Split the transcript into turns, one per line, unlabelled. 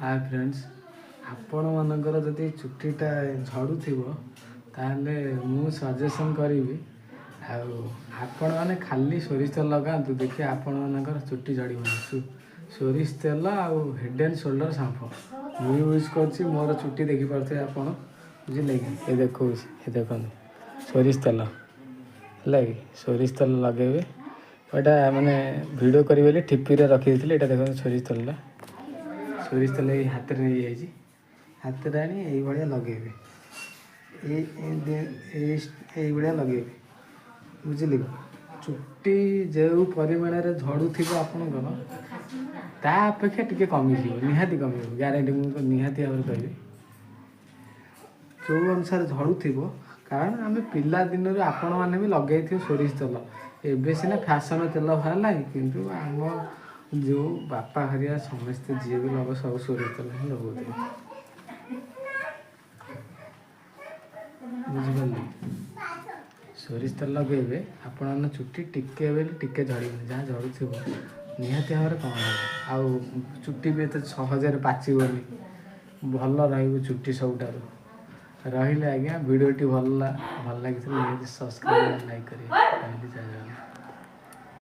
Hi friends, आपण मानकर जदि चुट्टीटा झड़ुथिबो ताहले मु सजेशन करी आपण मैंने खाली सोरिष तेल लगातु देखिए आपण मानकर चुट्टी झड़बनी। सोरिष तेल आउ हेड एंड शोल्डर शैम्पू मु यूज कर मोर चुट्टी देखिपे आप बुझे कि ये देखो ये देख सोरिष तेल है कि सोरिष तेल लगे यहाँ मैंने वीडियो करी टिपी रखी ये देख सोरिष तेल सोरिष तेल ये हाथ में नहीं जाइए हाथ में आनी ये लगे ये लगे बुझे चुट्टी जो परिमाण झड़ू थी आपणकर ता अपेक्षा टी कमी निहाती कमी ग्यारंटी मुझे निहाती भाव कह जो अनुसार झड़ू थी कारण आम पिला दिन आपण मैंने भी लगे थे सोरिष तेल एवं सीना फैशन तेल बाहर किंतु आम जो बापा हरिया समस्ते जी भी लगे सब सोरिष तेल ही लगे बुझिपारे सोरिष तेल लगे आपण चुट्टी टिके झड़बनी जहाँ झड़ू थो निहाती भाव कम हे आउ चुट्टी भी एत सहजरे पाचबनी भल रुट्टी सबुठार रही आज्ञा वीडियोटी भल लगी निहाती सब्सक्राइब लाइक करें।